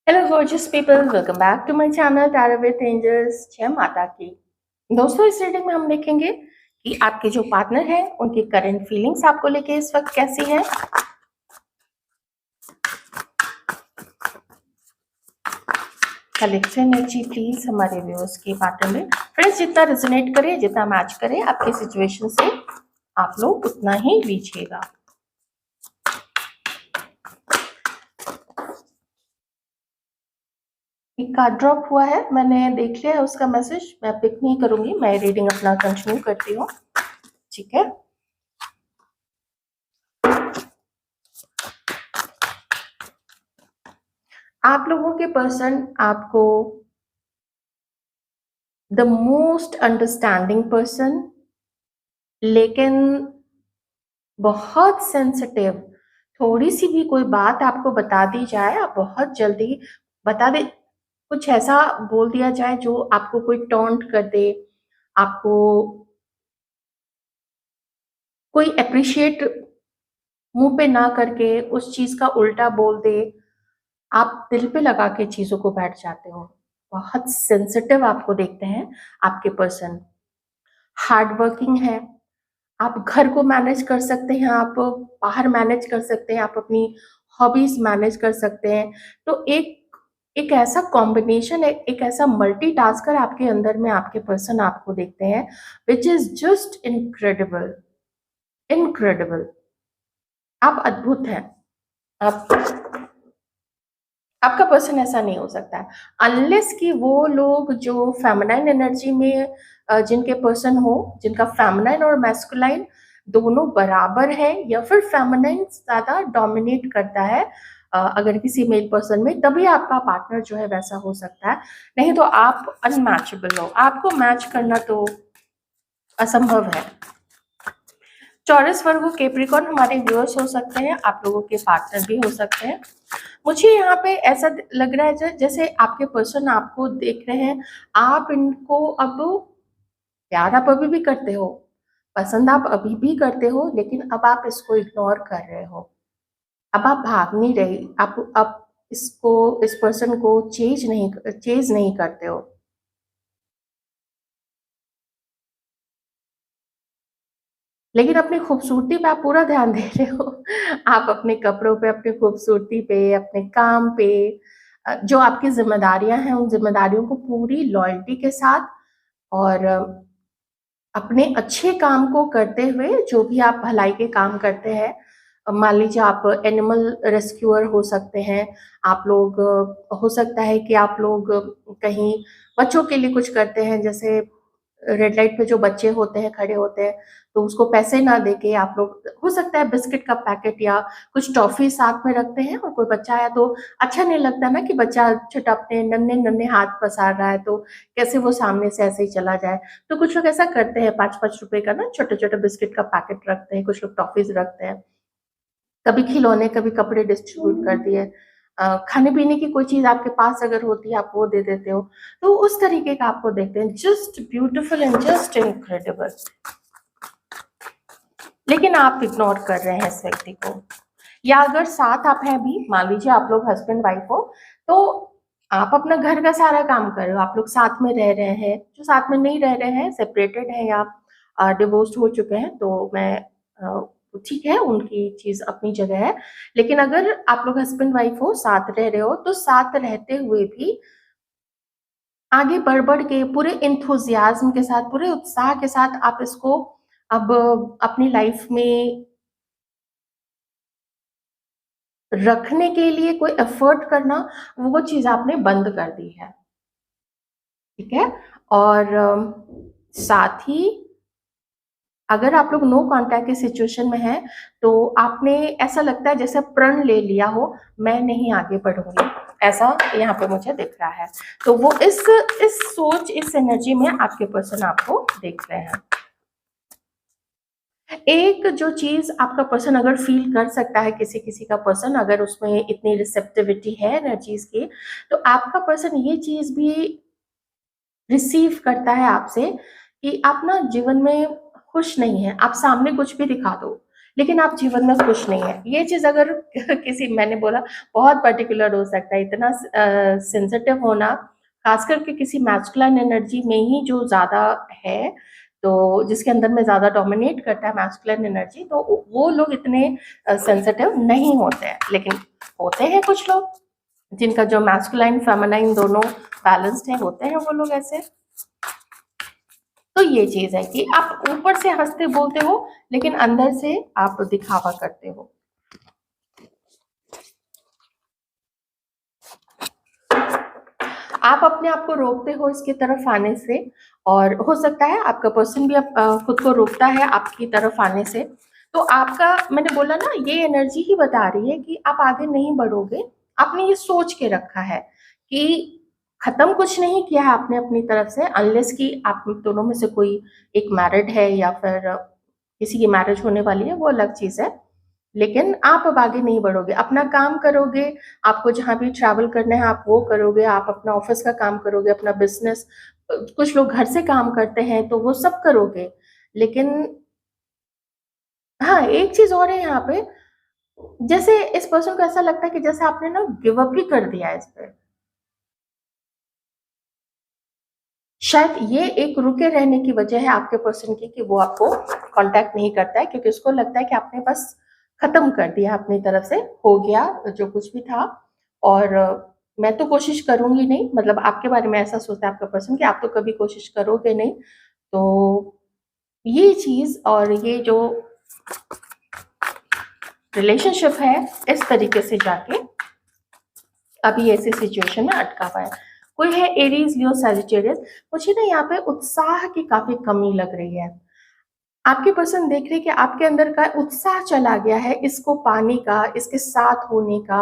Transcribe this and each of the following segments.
Hello gorgeous people, welcome back to my channel tarot with angels. जय माता की। दोस्तों, इस रीडिंग में हम देखेंगे कि आपके जो पार्टनर हैं उनकी करंट फीलिंग्स आपको लेके इस वक्त कैसी है। कलेक्टिव एनर्जी प्लीज हमारे व्यूअर्स के पार्टनर में। फ्रेंड्स, जितना रेजोनेट करे, जितना मैच करे आपके सिचुएशन से, आप लोग उतना ही लीजिएगा। एक कार्ड ड्रॉप हुआ है, मैंने देख लिया है उसका मैसेज। मैं पिक नहीं करूंगी, मैं रीडिंग अपना कंटिन्यू करती हूँ। ठीक है। आप लोगों के पर्सन आपको द मोस्ट अंडरस्टैंडिंग पर्सन, लेकिन बहुत सेंसिटिव। थोड़ी सी भी कोई बात आपको बता दी जाए, आप बहुत जल्दी बता दे। कुछ ऐसा बोल दिया जाए जो आपको कोई टॉन्ट कर दे, आपको कोई अप्रिशिएट मुंह पे ना करके उस चीज का उल्टा बोल दे, आप दिल पे लगा के चीजों को बैठ जाते हो। बहुत सेंसिटिव आपको देखते हैं आपके पर्सन। हार्ड वर्किंग है, आप घर को मैनेज कर सकते हैं, आप बाहर मैनेज कर सकते हैं, आप अपनी हॉबीज मैनेज कर सकते हैं। तो एक एक ऐसा कॉम्बिनेशन है, एक ऐसा मल्टीटास्कर आपके अंदर में आपके पर्सन आपको देखते हैं, which is just incredible. Incredible. आप अद्भुत हैं। आप आपका पर्सन ऐसा नहीं हो सकता है अनलेस कि वो लोग जो फेमिनाइन एनर्जी में जिनके पर्सन हो, जिनका फेमिनाइन और मैस्कुलाइन दोनों बराबर है, या फिर फेमिनाइन ज्यादा डोमिनेट करता है अगर किसी मेल पर्सन में, तभी आपका पार्टनर जो है वैसा हो सकता है। नहीं तो आप अनमैचेबल हो, आपको मैच करना तो असंभव है। चौरस, वर्गो, कैप्रिकॉर्न हमारे व्यूअर्स हो सकते हैं, आप लोगों के पार्टनर भी हो सकते हैं। मुझे यहाँ पे ऐसा लग रहा है जैसे आपके पर्सन आपको देख रहे हैं, आप इनको अब प्यार आप अभी भी करते हो, पसंद आप अभी भी करते हो, लेकिन अब आप इसको इग्नोर कर रहे हो। अब आप भाग नहीं रहे, आप इसको, इस पर्सन को चेज नहीं करते हो। लेकिन अपनी खूबसूरती पे आप पूरा ध्यान दे रहे हो। आप अपने कपड़ों पे, अपनी खूबसूरती पे, अपने काम पे, जो आपकी जिम्मेदारियां हैं उन जिम्मेदारियों को पूरी लॉयल्टी के साथ और अपने अच्छे काम को करते हुए, जो भी आप भलाई के काम करते हैं, मान लीजिए आप एनिमल रेस्क्यूअर हो सकते हैं, आप लोग हो सकता है कि आप लोग कहीं बच्चों के लिए कुछ करते हैं, जैसे रेड लाइट पे जो बच्चे होते हैं, खड़े होते हैं, तो उसको पैसे ना देके आप लोग, हो सकता है बिस्किट का पैकेट या कुछ टॉफी साथ में रखते हैं, और कोई बच्चा आया तो अच्छा नहीं लगता ना कि बच्चा छोटा अपने नन्हे नन्हे हाथ पसार रहा है, तो कैसे वो सामने से ऐसे ही चला जाए। तो कुछ लोग ऐसा करते हैं, 5-5 रुपए का ना छोटे छोटे बिस्किट का पैकेट रखते हैं, कुछ लोग टॉफीज रखते हैं, कभी खिलौने, कभी कपड़े डिस्ट्रीब्यूट कर दिए। खाने पीने की कोई चीज आपके पास अगर होती है, आप वो दे देते हो। तो उस तरीके का आपको देखते हैं, just beautiful and just incredible. लेकिन आप इग्नोर कर रहे हैं इस व्यक्ति को, या अगर साथ आप हैं भी, मान लीजिए आप लोग हस्बैंड वाइफ हो, तो आप अपना घर का सारा काम कर रहे हो, आप लोग साथ में रह रहे हैं। जो साथ में नहीं रह रहे हैं, सेपरेटेड हैं या डिवोर्स्ड हो चुके हैं, तो मैं ठीक है, उनकी चीज अपनी जगह है। लेकिन अगर आप लोग हस्बैंड वाइफ हो, साथ रह रहे हो, तो साथ रहते हुए भी आगे बढ़ बढ़ के पूरे इंथुजियाज्म के साथ, पूरे उत्साह के साथ आप इसको अब अपनी लाइफ में रखने के लिए कोई एफर्ट करना, वो चीज आपने बंद कर दी है। ठीक है। और साथ ही अगर आप लोग नो कांटेक्ट की सिचुएशन में हैं, तो आपने, ऐसा लगता है जैसे प्रण ले लिया हो, मैं नहीं आगे बढ़ूंगी, ऐसा यहाँ पे मुझे दिख रहा है। तो वो इस सोच, इस एनर्जी में आपके पर्सन आपको देख रहे हैं। एक जो चीज आपका पर्सन अगर फील कर सकता है, किसी किसी का पर्सन अगर उसमें इतनी रिसेप्टिविटी है एनर्जीज की, तो आपका पर्सन ये चीज भी रिसीव करता है आपसे कि आप ना जीवन में खुश नहीं है। आप सामने कुछ भी दिखा दो लेकिन आप जीवन में खुश नहीं हैं। ये चीज़ अगर किसी मैंने बोला बहुत पर्टिकुलर हो सकता है, इतना सेंसिटिव होना, ख़ास करके किसी मैस्कुलिन एनर्जी में ही जो ज़्यादा है, तो जिसके अंदर में ज़्यादा डोमिनेट करता है मैस्कुलिन एनर्जी, तो वो लोग इतने सेंसिटिव नहीं होते हैं। लेकिन होते हैं कुछ लोग, जिनका जो मैस्कुलाइन, फेमिनाइन दोनों बैलेंस्ड है, होते हैं वो लोग ऐसे। तो ये चीज़ है कि आप ऊपर से हँसते बोलते हो, लेकिन अंदर से आप दिखावा करते हो। आप अपने आप को रोकते हो इसकी तरफ आने से, और हो सकता है आपका पर्सन भी खुद को रोकता है आपकी तरफ आने से। तो आपका, मैंने बोला ना, ये एनर्जी ही बता रही है कि आप आगे नहीं बढ़ोगे। आपने ये सोच के रखा है कि खत्म कुछ नहीं किया है आपने अपनी तरफ से, अनलेस कि आप दोनों में से कोई एक मैरिड है या फिर किसी की मैरिज होने वाली है, वो अलग चीज़ है। लेकिन आप अब आगे नहीं बढ़ोगे, अपना काम करोगे, आपको जहाँ भी ट्रैवल करना है आप वो करोगे, आप अपना ऑफ़िस का काम करोगे, अपना बिज़नेस, कुछ लोग घर से काम करते हैं तो वो सब करोगे। लेकिन हाँ, एक चीज़ और है यहाँ पे, जैसे इस पर्सन को ऐसा लगता है कि जैसे आपने ना गिव अप ही कर दिया है इस पे। शायद ये एक रुके रहने की वजह है आपके पर्सन की, कि वो आपको कॉन्टैक्ट नहीं करता है, क्योंकि उसको लगता है कि आपने बस खत्म कर दिया अपनी तरफ से, हो गया जो कुछ भी था। और मैं तो कोशिश करूँगी नहीं, मतलब आपके बारे में ऐसा सोचता है आपका पर्सन कि आप तो कभी कोशिश करोगे नहीं। तो ये चीज़ और ये जो रिलेशनशिप है, इस तरीके से जाके अभी ऐसी सिचुएशन में अटका हुआ है। कोई है एरीज, लियो, सैजिटेरियस। मुझे ना यहाँ पे उत्साह की काफ़ी कमी लग रही है। आपके पर्सन देख रहे हैं कि आपके अंदर का उत्साह चला गया है इसको पाने का, इसके साथ होने का।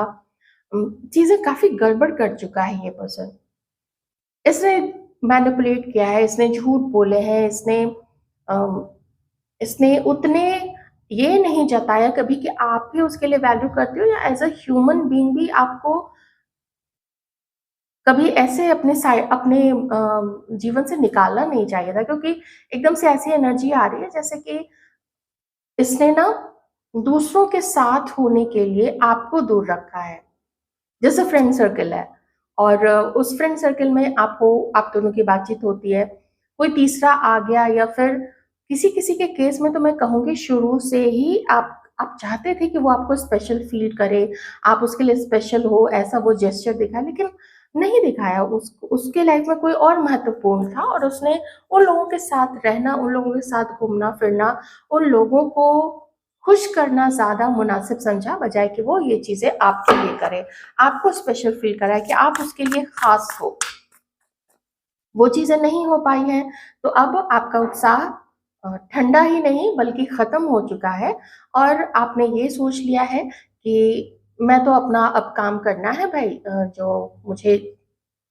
चीज़ें काफ़ी गड़बड़ कर चुका है ये पर्सन। इसने मैनिपुलेट किया है, इसने झूठ बोले हैं, अम, इसने उतने ये नहीं जताया कभी कि आप भी उसके लिए वैल्यू करते हो, या एज़ अ ह्यूमन बीइंग भी आपको कभी ऐसे अपने जीवन से निकालना नहीं चाहिए था, क्योंकि एकदम से ऐसी एनर्जी आ रही है जैसे कि इसने ना दूसरों के साथ होने के लिए आपको दूर रखा है। जैसे फ्रेंड सर्कल है, और उस फ्रेंड सर्कल में आप दोनों की बातचीत होती है, कोई तीसरा आ गया, या फिर किसी-किसी के केस में तो मैं कहूँगी शुरू से ही आप चाहते थे कि वो आपको स्पेशल फ़ील करे, आप उसके लिए स्पेशल हो, ऐसा वो जेस्चर दिखाए, लेकिन नहीं दिखाया। उसके लाइफ़ में कोई और महत्वपूर्ण था, और उसने उन लोगों के साथ रहना, उन लोगों के साथ घूमना-फिरना, उन लोगों को खुश करना ज़्यादा मुनासिब समझा, बजाए कि वो ये चीज़ें आपके लिए करे, आपको स्पेशल फ़ील कराए कि आप उसके लिए ख़ास हो। वो चीज़ें नहीं हो पाई हैं, तो अब आपका उत्साह ठंडा ही नहीं बल्कि ख़त्म हो चुका है, और आपने ये सोच लिया है कि मैं तो अपना अब काम करना है भाई, जो मुझे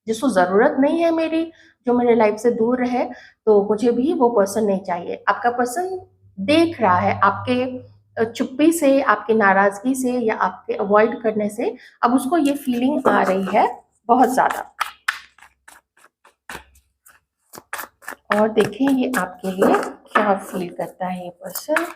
जिसको ज़रूरत नहीं है मेरी, जो मेरे लाइफ़ से दूर है, तो मुझे भी वो पर्सन नहीं चाहिए। आपका पर्सन देख रहा है आपके चुप्पी से, आपकी नाराज़गी से, या आपके अवॉइड करने से, अब उसको ये फीलिंग आ रही है बहुत ज़्यादा। और देखें ये आपके लिए क्या फ़ील करता है ये पर्सन।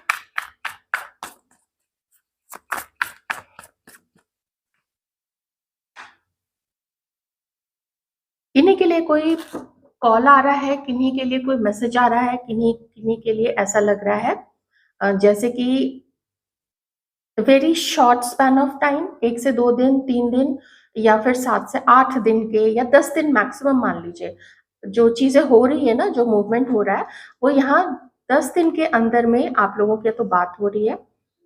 किन्हीं के लिए कोई कॉल आ रहा है, किन्हीं के लिए कोई मैसेज आ रहा है, किन्हीं किन्हीं के लिए ऐसा लग रहा है जैसे कि very short span of time, 1 से 2 दिन, 3 दिन, या फिर 7 से 8 दिन के, या 10 दिन मैक्सिमम मान लीजिए। जो चीज़ें हो रही है ना, जो मूवमेंट हो रहा है, वो यहाँ 10 दिन के अंदर में आप लोगों की या तो बात हो रही है,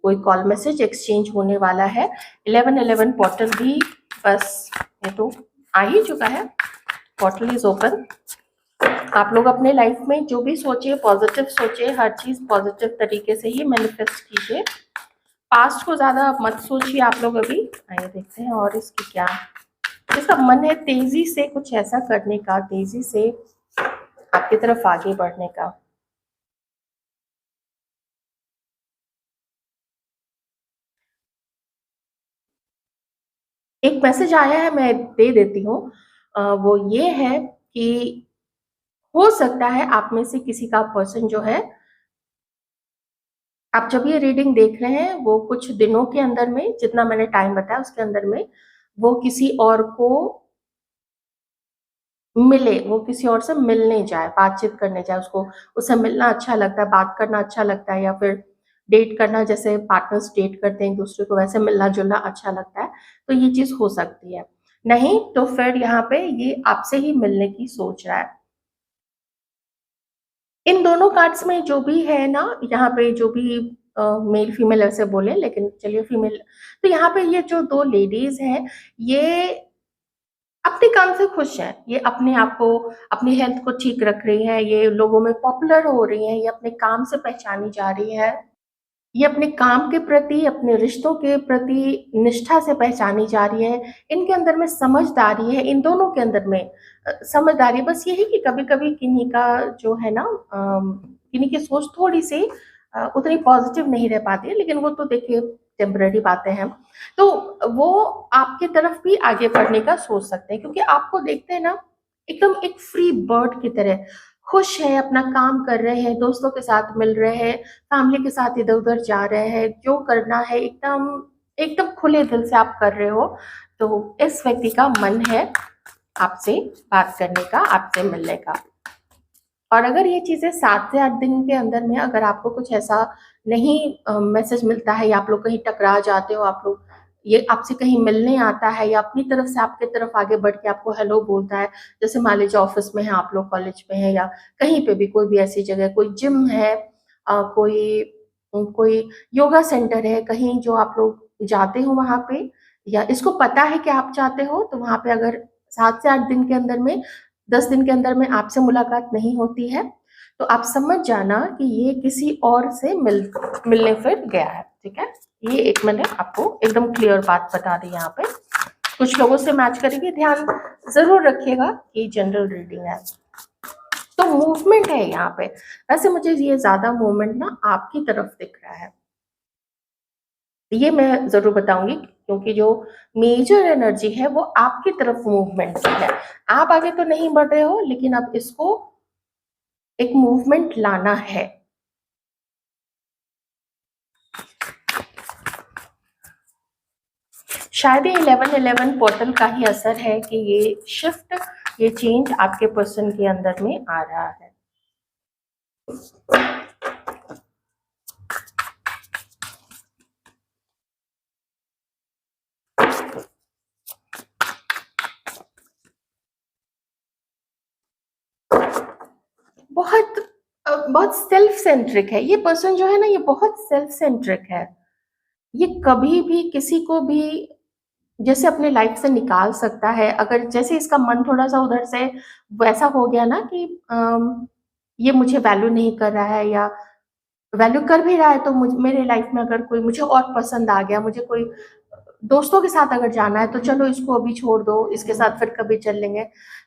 कोई कॉल मैसेज एक्सचेंज होने वाला है। 11-11 पोर्टल भी बस ये तो आ ही चुका है, पोर्टल इज़ ओपन। आप लोग अपने लाइफ में जो भी सोचिए पॉज़िटिव सोचिए, हर चीज़ पॉज़िटिव तरीके से ही मैनिफेस्ट कीजिए। पास्ट को ज़्यादा मत सोचिए आप लोग अभी। आइए देखते हैं और इसकी क्या, इसका मन है तेज़ी से कुछ ऐसा करने का, तेज़ी से आपकी तरफ आगे बढ़ने का। एक मैसेज आया है, मैं दे देती हूँ। वो ये है कि हो सकता है आप में से किसी का पर्सन जो है आप जब ये रीडिंग देख रहे हैं, वो कुछ दिनों के अंदर में, जितना मैंने टाइम बताया उसके अंदर में, वो किसी और को मिले, वो किसी और से मिलने जाए, बातचीत करने जाए, उसको उससे मिलना अच्छा लगता है, बात करना अच्छा लगता है, या फिर डेट करना, जैसे पार्टनर्स डेट करते हैं एक-दूसरे को, वैसे मिलना-जुलना अच्छा लगता है, तो ये चीज़ हो सकती है। नहीं तो फिर यहाँ पे ये आपसे ही मिलने की सोच रहा है। इन दोनों कार्ड्स में जो भी है ना, यहाँ पे जो भी मेल फीमेल ऐसे बोले, लेकिन चलिए फीमेल, तो यहाँ पे ये जो 2 लेडीज़ हैं, ये अपने काम से खुश हैं। ये अपने आप को, अपनी हेल्थ को ठीक रख रही हैं, ये लोगों में पॉपुलर हो रही हैं, ये अपने काम से पहचानी जा रही है। ये अपने काम के प्रति, अपने रिश्तों के प्रति निष्ठा से पहचानी जा रही है। इनके अंदर में समझदारी है, इन दोनों के अंदर में समझदारी। बस ये है कि कभी-कभी किन्हीं का जो है ना, किन्हीं की सोच थोड़ी-सी उतनी पॉज़िटिव नहीं रह पाती है, लेकिन वो तो देखिए टेम्परेरी बातें हैं। तो वो आपकी तरफ भी आगे बढ़ने का सोच सकते हैं, क्योंकि आपको देखते हैं ना, एकदम एक फ्री बर्ड की तरह खुश हैं, अपना काम कर रहे हैं, दोस्तों के साथ मिल रहे हैं, फैमिली के साथ इधर-उधर जा रहे हैं, जो करना है एकदम एकदम खुले दिल से आप कर रहे हो। तो इस व्यक्ति का मन है आपसे बात करने का, आपसे मिलने का। और अगर ये चीज़ें 7 से 8 दिन के अंदर में अगर आपको कुछ ऐसा नहीं मैसेज मिलता है, या आप लोग कहीं टकरा जाते हो, आप लोग, ये आपसे कहीं मिलने आता है या अपनी तरफ से आपकी तरफ आगे बढ़ के आपको हेलो बोलता है, जैसे मान लीजिए ऑफिस में है आप लोग, कॉलेज में है, या कहीं पे भी कोई भी ऐसी जगह, कोई जिम है, कोई योगा सेंटर है, कहीं जो आप लोग जाते हो वहाँ पे, या इसको पता है कि आप जाते हो, तो वहाँ पे अगर 7 से 8 दिन के अंदर में, 10 दिन के अंदर में आपसे मुलाकात नहीं होती है, तो आप समझ जाना कि ये किसी और से मिलने फिर गया है, ठीक है? ये एक मैंने आपको एकदम क्लियर बात बता दी यहाँ पे। कुछ लोगों से मैच करेगी, ध्यान ज़रूर रखिएगा कि जनरल रीडिंग है। तो मूवमेंट है यहाँ पे। वैसे मुझे ये ज़्यादा मूवमेंट ना आपकी तरफ दिख रहा है। ये मैं ज़रूर बताऊँगी, क्योंकि जो मेजर एनर्जी है वो आपकी तरफ मूवमेंट की है। आप आगे तो नहीं बढ़ रहे हो, लेकिन अब इसको एक मूवमेंट लाना है। शायद ये 11-11 पोर्टल का ही असर है कि ये शिफ्ट, ये चेंज आपके पर्सन के अंदर में आ रहा है। बहुत बहुत सेल्फ सेंट्रिक है ये पर्सन, जो है ना, ये बहुत सेल्फ सेंट्रिक है। ये कभी भी किसी को भी जैसे अपने लाइफ से निकाल सकता है, अगर जैसे इसका मन थोड़ा-सा उधर से वैसा हो गया ना कि ये मुझे वैल्यू नहीं कर रहा है, या वैल्यू कर भी रहा है, तो मेरे लाइफ में अगर कोई मुझे और पसंद आ गया, मुझे कोई दोस्तों के साथ अगर जाना है, तो चलो इसको अभी छोड़ दो, इसके साथ फिर कभी चल लेंगे।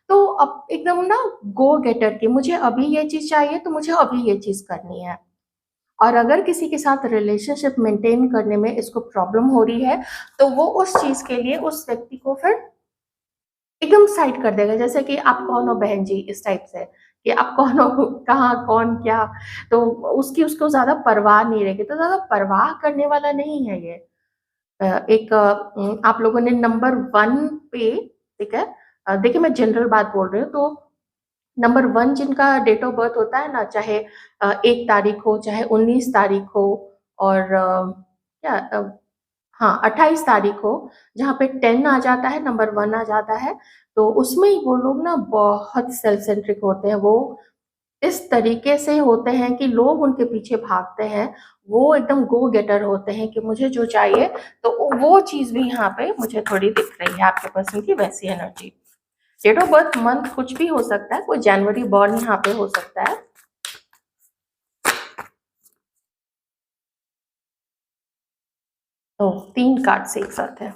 तो अब एकदम ना गो गेटर की, मुझे अभी ये चीज़ चाहिए, तो मुझे अभी ये चीज़ करनी है। और अगर किसी के साथ रिलेशनशिप मेंटेन करने में इसको प्रॉब्लम हो रही है, तो वो उस चीज़ के लिए उस व्यक्ति को फिर एकदम साइड कर देगा, जैसे कि आप कौन हो बहन जी, इस टाइप से, कि आप कौन हो, कहाँ, कौन, क्या। तो उसकी उसको ज़्यादा परवाह नहीं रहेगी, तो ज़्यादा परवाह करने वाला नहीं है ये। आप लोगों ने नंबर 1 पे, ठीक है? देखिए मैं जनरल बात बोल रही हूँ, तो नंबर 1 जिनका डेट ऑफ बर्थ होता है ना, चाहे 1 तारीख हो, चाहे 19 तारीख हो, और क्या हाँ, 28 तारीख हो, जहाँ पे 10 आ जाता है, नंबर 1 आ जाता है, तो उसमें ही वो लोग ना बहुत सेल्फ सेंट्रिक होते हैं। वो इस तरीके से होते हैं कि लोग उनके पीछे भागते हैं। वो एकदम गो गेटर होते हैं कि मुझे जो चाहिए, तो वो चीज़ भी यहाँ पे मुझे थोड़ी दिख रही है आपके पर्सन की, वैसी energy. Date of birth month कुछ भी हो सकता है, कोई जनवरी बॉर्न यहाँ पे हो सकता है। तो 3 कार्ड्स एक साथ हैं।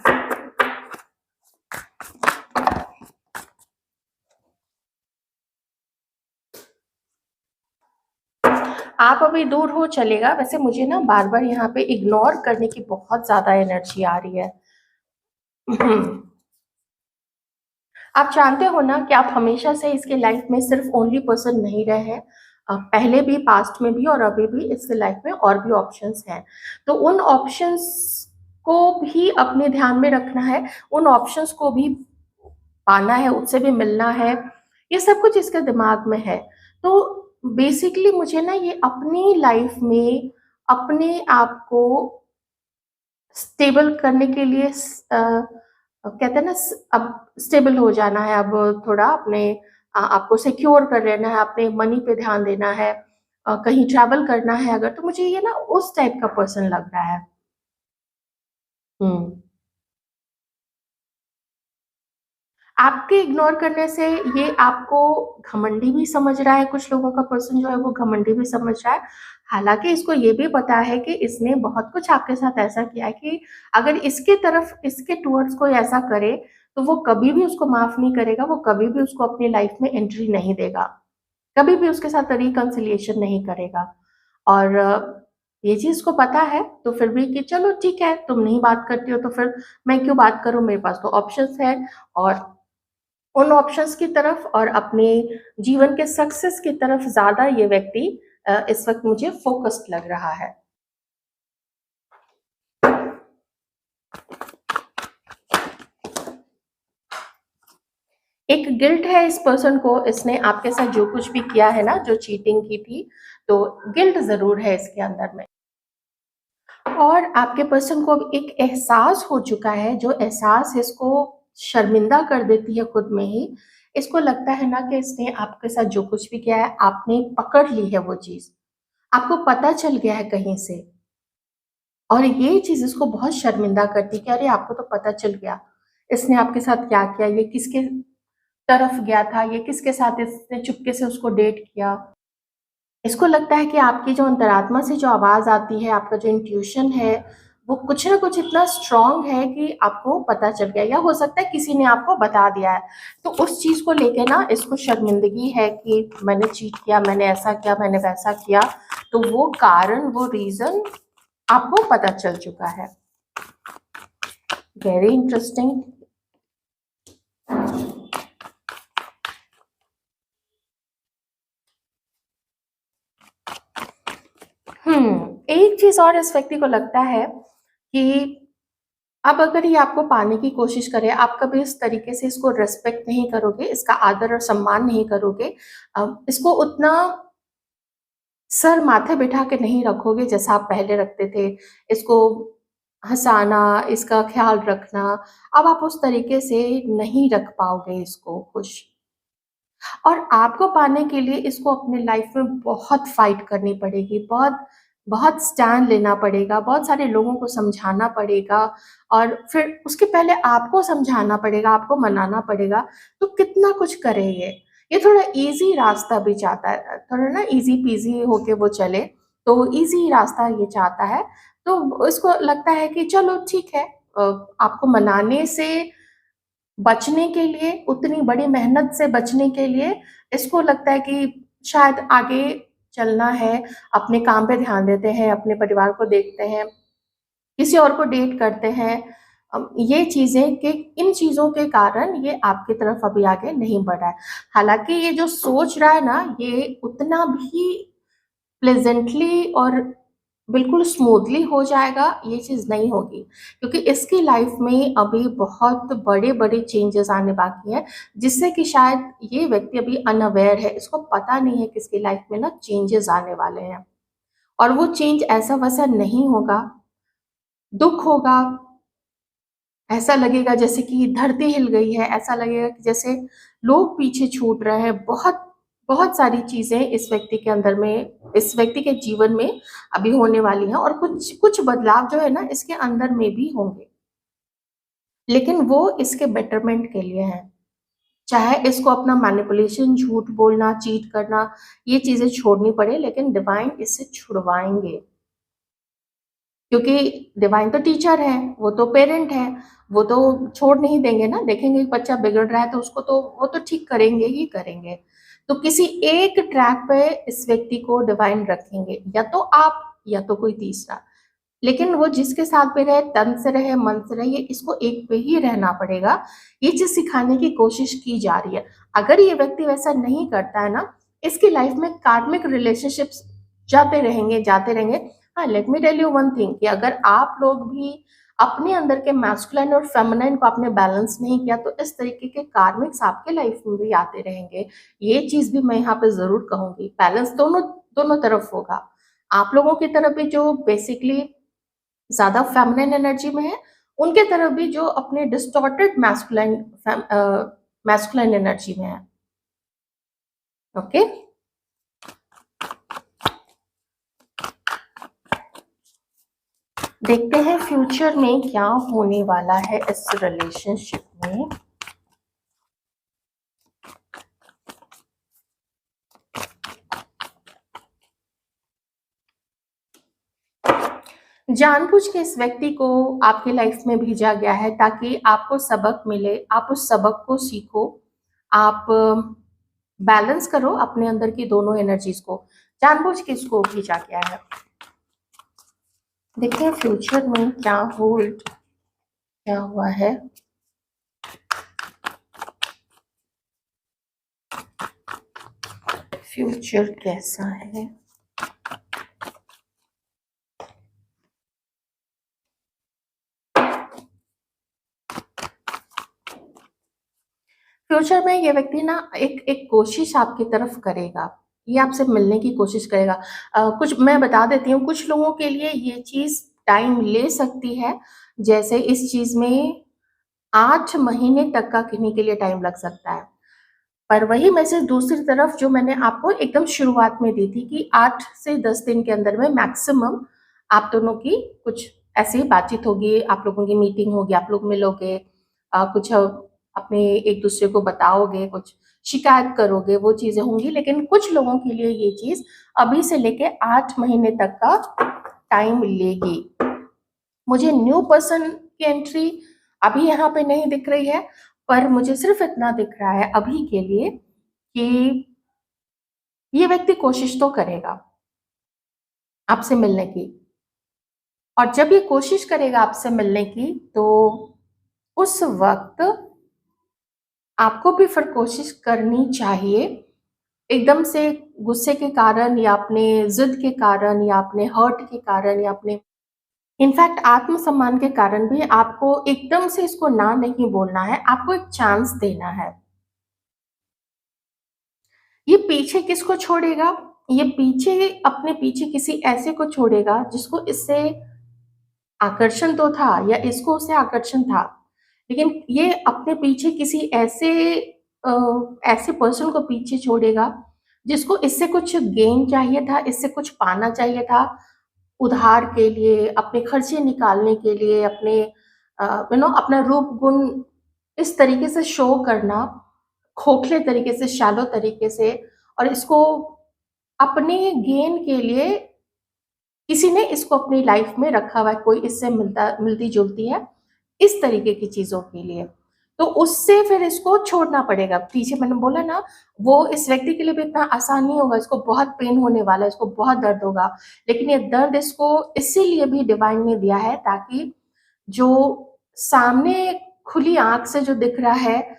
आप अभी दूर हो चलेगा, वैसे मुझे ना बार-बार यहाँ पे इग्नोर करने की बहुत ज़्यादा एनर्जी आ रही है। आप जानते हो ना कि आप हमेशा से इसके लाइफ में सिर्फ ओनली पर्सन नहीं रहे हैं। पहले भी, पास्ट में भी और अभी भी इसके लाइफ में और भी ऑप्शंस हैं। तो उन ऑप्शंस को भी अपने ध्यान में रखना है, उन ऑप्शंस को भी पाना है, उससे भी मिलना है, ये सब कुछ इसके दिमाग में है। तो बेसिकली मुझे ना ये अपनी लाइफ में अपने आप को स्टेबल करने के लिए कहते हैं ना, अब स्टेबल हो जाना है, अब थोड़ा अपने आपको सिक्योर कर लेना है, अपने मनी पे ध्यान देना है, कहीं ट्रैवल करना है अगर, तो मुझे ये ना उस टाइप का पर्सन लग रहा है। हुँ। आपके इग्नोर करने से ये आपको घमंडी भी समझ रहा है, कुछ लोगों का पर्सन जो है वो घमंडी भी समझ रहा है। हालाँकि इसको ये भी पता है कि इसने बहुत कुछ आपके साथ ऐसा किया है कि अगर इसके तरफ, इसके टुवर्ड्स कोई ऐसा करे, तो वो कभी भी उसको माफ़ नहीं करेगा, वो कभी भी उसको अपनी लाइफ़ में एंट्री नहीं देगा। कभी भी उसके साथ रिकन्सिलिएशन नहीं करेगा। और ये चीज़ को पता है, तो फिर भी कि चलो ठीक है, तुम नहीं बात करती हो तो फिर मैं क्यों बात करूँ, मेरे पास तो ऑप्शंस है, और उन ऑप्शंस की तरफ और अपने जीवन के सक्सेस की तरफ ज़्यादा ये व्यक्ति इस वक़्त मुझे फ़ोकस्ड लग रहा है। एक गिल्ट है इस पर्सन को, इसने आपके साथ जो कुछ भी किया है ना, जो चीटिंग की थी, तो गिल्ट ज़रूर है इसके अंदर में। और आपके पर्सन को अब एक एहसास हो चुका है, जो एहसास इसको शर्मिंदा कर देती है खुद में ही। इसको लगता है ना कि इसने आपके साथ जो कुछ भी किया है, आपने पकड़ ली है वो चीज़। आपको पता चल गया है कहीं से, और ये चीज़ इसको बहुत शर्मिंदा करती है कि अरे आपको तो पता चल गया, इसने आपके साथ क्या किया, ये किसके तरफ गया था, ये किसके साथ इसने चुपके से उसको डेट किया। इसको लगता है कि आपकी जो अंतरात्मा से जो आवाज़ आती है, आपका जो इंट्यूशन है, वो कुछ ना कुछ इतना स्ट्रॉन्ग है कि आपको पता चल गया, या हो सकता है किसी ने आपको बता दिया है। तो उस चीज़ को लेके ना इसको शर्मिंदगी है कि मैंने चीट किया, मैंने ऐसा किया, मैंने वैसा किया। तो वो कारण, वो रीज़न आपको पता चल चुका है। Very interesting. एक चीज़ और इस व्यक्ति को लगता है कि अब अगर ये आपको पाने की कोशिश करे, आप कभी इस तरीके से इसको रिस्पेक्ट नहीं करोगे, इसका आदर और सम्मान नहीं करोगे, इसको उतना सर माथे बिठा के नहीं रखोगे जैसा आप पहले रखते थे, इसको हँसाना, इसका ख़्याल रखना, अब आप उस तरीके से नहीं रख पाओगे इसको खुश। और आपको पाने के लिए इसको अपनी लाइफ़ में बहुत फ़ाइट करनी पड़ेगी, बहुत बहुत स्टैंड लेना पड़ेगा, बहुत सारे लोगों को समझाना पड़ेगा, और फिर उसके पहले आपको समझाना पड़ेगा, आपको मनाना पड़ेगा। तो कितना कुछ करे ये। ये थोड़ा ईज़ी रास्ता भी चाहता है, थोड़ा ना ईज़ी पीज़ी होके वो चले, तो ईज़ी रास्ता ये चाहता है। तो इसको लगता है कि चलो ठीक है, आपको मनाने से बचने के लिए, उतनी बड़ी मेहनत से बचने के लिए, इसको लगता है कि शायद आगे चलना है, अपने काम पे ध्यान देते हैं, अपने परिवार को देखते हैं, किसी और को डेट करते हैं। ये चीज़ें कि इन चीज़ों के कारण ये आपकी तरफ अभी आगे नहीं बढ़ा है। हालाँकि ये जो सोच रहा है ना, ये उतना भी प्लेज़ेंटली और बिल्कुल स्मूथली हो जाएगा, ये चीज़ नहीं होगी। क्योंकि इसकी लाइफ़ में अभी बहुत बड़े-बड़े चेंजेज़ आने बाकी हैं, जिससे कि शायद ये व्यक्ति अभी अनअवेयर है, इसको पता नहीं है कि इसकी लाइफ़ में ना चेंजेज़ आने वाले हैं। और वो चेंज ऐसा-वैसा नहीं होगा, दुःख होगा, ऐसा लगेगा जैसे कि धरती हिल गई है, ऐसा लगेगा कि जैसे लोग पीछे छूट रहे हैं। बहुत बहुत सारी चीज़ें इस व्यक्ति के अंदर में, इस व्यक्ति के जीवन में अभी होने वाली हैं, और कुछ कुछ बदलाव जो है ना इसके अंदर में भी होंगे। लेकिन वो इसके बेटरमेंट के लिए हैं। चाहे इसको अपना मैनिपुलेशन, झूठ बोलना, चीट करना, ये चीज़ें छोड़नी पड़े, लेकिन डिवाइन इससे छुड़वाएँगे। क्योंकि डिवाइन तो टीचर है, वो तो पेरेंट है, वो तो छोड़ नहीं देंगे ना, देखेंगे कि बच्चा बिगड़ रहा है तो उसको तो वो तो ठीक करेंगे ही करेंगे। तो किसी एक ट्रैक पे इस व्यक्ति को डिवाइन रखेंगे, या तो आप या तो कोई तीसरा। लेकिन वो जिसके साथ भी रहे, तन से रहे, मन से रहे, ये इसको एक पे ही रहना पड़ेगा। ये चीज़ सिखाने की कोशिश की जा रही है। अगर ये व्यक्ति वैसा नहीं करता है ना, इसकी लाइफ में कार्मिक रिलेशनशिप्स जाते रहेंगे, जाते रहेंगे। हाँ, let me tell you one thing कि अगर आप लोग भी अपने अंदर के मैस्कुलिन और फेमिनिन को आपने बैलेंस नहीं किया, तो इस तरीके के कार्मिक्स आपके लाइफ में भी आते रहेंगे। ये चीज़ भी मैं यहाँ पे ज़रूर कहूँगी, बैलेंस दोनों दोनों तरफ होगा। आप लोगों की तरफ भी जो बेसिकली ज़्यादा फेमिनिन एनर्जी में है, उनके तरफ भी जो अपने डिस्टॉर्टेड मैस्कुलिन एनर्जी में है। ओके? देखते हैं फ्यूचर में क्या होने वाला है इस रिलेशनशिप में। जानबूझ के इस व्यक्ति को आपकी लाइफ में भेजा गया है ताकि आपको सबक मिले, आप उस सबक को सीखो, आप बैलेंस करो अपने अंदर की दोनों एनर्जीज को। जानबूझ के इसको भेजा गया है। देखते हैं फ्यूचर में क्या हुआ है। फ्यूचर कैसा है। फ्यूचर में ये व्यक्ति ना एक एक कोशिश आपकी तरफ करेगा, ये आपसे मिलने की कोशिश करेगा। कुछ मैं बता देती हूँ, कुछ लोगों के लिए ये चीज़ टाइम ले सकती है, जैसे इस चीज़ में 8 महीने तक का किन्हीं के लिए टाइम लग सकता है। पर वही मैसेज दूसरी तरफ जो मैंने आपको एकदम शुरुआत में दी थी कि 8 से 10 दिन के अंदर में मैक्सिमम आप दोनों की कुछ ऐसी बातचीत होगी, आप लोगों की मीटिंग होगी, आप लोग मिलोगे, कुछ अपने एक दूसरे को बताओगे, कुछ शिकायत करोगे, वो चीज़ें होंगी। लेकिन कुछ लोगों के लिए ये चीज़ अभी से लेके 8 महीने तक का टाइम लेगी। मुझे न्यू पर्सन की एंट्री अभी यहाँ पे नहीं दिख रही है, पर मुझे सिर्फ इतना दिख रहा है अभी के लिए कि ये व्यक्ति कोशिश तो करेगा आपसे मिलने की, और जब ये कोशिश करेगा आपसे मिलने की, तो उस वक्त आपको भी फिर कोशिश करनी चाहिए। एकदम से गुस्से के कारण या अपने जिद के कारण या अपने हर्ट के कारण या अपने इनफैक्ट आत्मसम्मान के कारण भी आपको एकदम से इसको ना नहीं बोलना है, आपको एक चांस देना है। ये पीछे किसको छोड़ेगा? ये पीछे अपने पीछे किसी ऐसे को छोड़ेगा जिसको इससे आकर्षण तो था या इसको उससे आकर्षण था, लेकिन ये अपने पीछे किसी ऐसे ऐसे पर्सन को पीछे छोड़ेगा जिसको इससे कुछ गेन चाहिए था, इससे कुछ पाना चाहिए था, उधार के लिए, अपने खर्चे निकालने के लिए, अपने अपना रूप गुण इस तरीके से शो करना, खोखले तरीके से, शैलो तरीके से, और इसको अपने गेन के लिए किसी ने इसको अपनी लाइफ में रखा हुआ है, कोई इससे मिलती-जुलती है, इस तरीके की चीज़ों के लिए। तो उससे फिर इसको छोड़ना पड़ेगा। पीछे मैंने बोला ना, वो इस व्यक्ति के लिए भी इतना आसान नहीं होगा, इसको बहुत पेन होने वाला है, इसको बहुत दर्द होगा। लेकिन ये दर्द इसको इसीलिए भी डिवाइन ने दिया है ताकि जो सामने खुली आँख से जो दिख रहा है,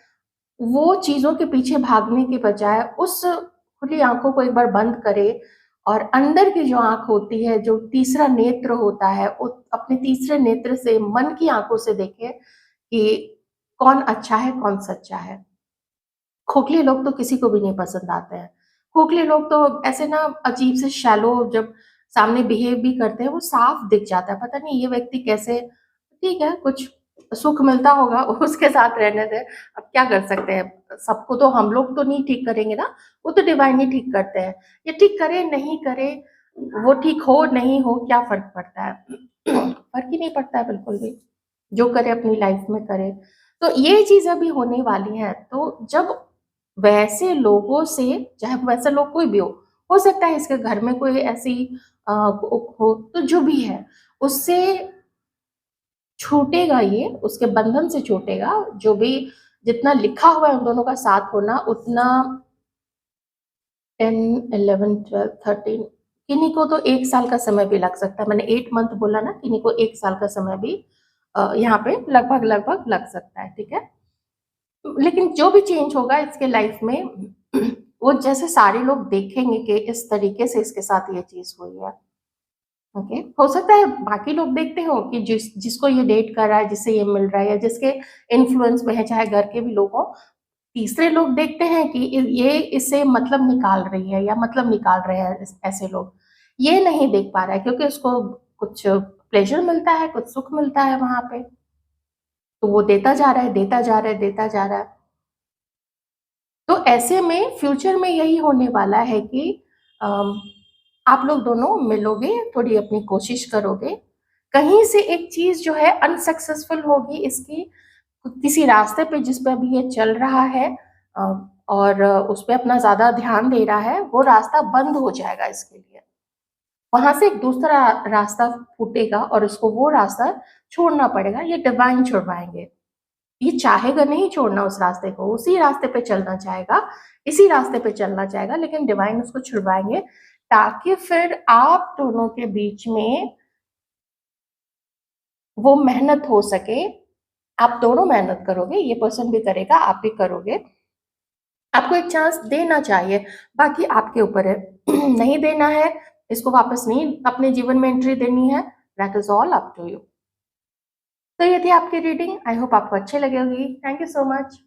वो चीज़ों के पीछे भागने के बजाय उस खुली आँखों को एक बार बंद करे और अंदर की जो आँख होती है, जो तीसरा नेत्र होता है, अपने तीसरे नेत्र से, मन की आँखों से देखे कि कौन अच्छा है, कौन सच्चा है। खोखले लोग तो किसी को भी नहीं पसंद आते हैं। खोखले लोग तो ऐसे ना अजीब से शैलो जब सामने बिहेव भी करते हैं, वो साफ दिख जाता है, पता नहीं ये व्यक्ति कैसे, ठीक है, कुछ सुख मिलता होगा उसके साथ रहने दें, अब क्या कर सकते हैं? सबको तो हम लोग तो नहीं ठीक करेंगे ना, वो तो डिवाइन ही ठीक करते हैं। ये ठीक करे, नहीं करे, वो ठीक हो, नहीं हो, क्या फ़र्क पड़ता है? फ़र्क ही नहीं पड़ता है बिल्कुल भी। जो करे अपनी लाइफ़ में करे। तो ये चीज़ अभी होने वाली है, तो जब वैसे लोगों से, चाहे वैसा लोग कोई भी हो सकता है इसके घर में कोई ऐसी हो, तो जो भी है, उससे छूटेगा ये, उसके बंधन से छूटेगा, जो भी जितना लिखा हुआ है उन दोनों का साथ होना, उतना 10, 11, 12, 13 किन्हीं को तो 1 साल का समय भी लग सकता है। मैंने 8 मंथ बोला ना, किन्हीं को 1 साल का समय भी यहाँ पे लगभग-लगभग लग सकता है, ठीक है? लेकिन जो भी चेंज होगा इसके लाइफ में, वो जैसे सारे लोग देखेंगे कि इस तरीके से इसके साथ ये चीज़ हुई है। ओके, हो सकता है बाकी लोग देखते हो कि जिसको ये डेट कर रहा है, जिससे ये मिल रहा है या जिसके इन्फ्लुएंस में है, चाहे घर के भी लोग हों, तीसरे लोग देखते हैं कि ये इससे मतलब निकाल रही है या मतलब निकाल रहे हैं ऐसे लोग। ये नहीं देख पा रहा है क्योंकि उसको कुछ प्लेजर मिलता है, कुछ सुख मिलता है वहां पे, तो वो देता जा रहा है, देता जा रहा है, देता जा रहा है। तो ऐसे में फ्यूचर में यही होने वाला है कि अम, आप लोग दोनों मिलोगे, थोड़ी अपनी कोशिश करोगे, कहीं से एक चीज जो है अनसक्सेसफुल होगी इसकी, किसी रास्ते पे जिस पे अभी ये चल रहा है अ, और उस पे अपना ज्यादा ध्यान दे रहा है, वो रास्ता बंद हो जाएगा इसके लिए। वहां से एक दूसरा रास्ता फूटेगा और उसको वो रास्ता छोड़ना पड़ेगा, ये डिवाइन छुड़वाएंगे। ये चाहेगा नहीं छोड़ना उस रास्ते को, उसी रास्ते पे चलना चाहेगा, इसी रास्ते पे चलना चाहेगा, लेकिन डिवाइन उसको छुड़वाएंगे ताकि फिर आप दोनों के बीच में वो मेहनत हो सके। आप दोनों मेहनत करोगे, ये पर्सन भी करेगा, आप भी करोगे। आपको एक चांस देना चाहिए, बाकी आपके ऊपर है। नहीं देना है, इसको वापस नहीं अपने जीवन में एंट्री देनी है, that is all up to you. तो ये थी आपकी रीडिंग, आई होप आपको अच्छी लगी होगी। Thank you so much.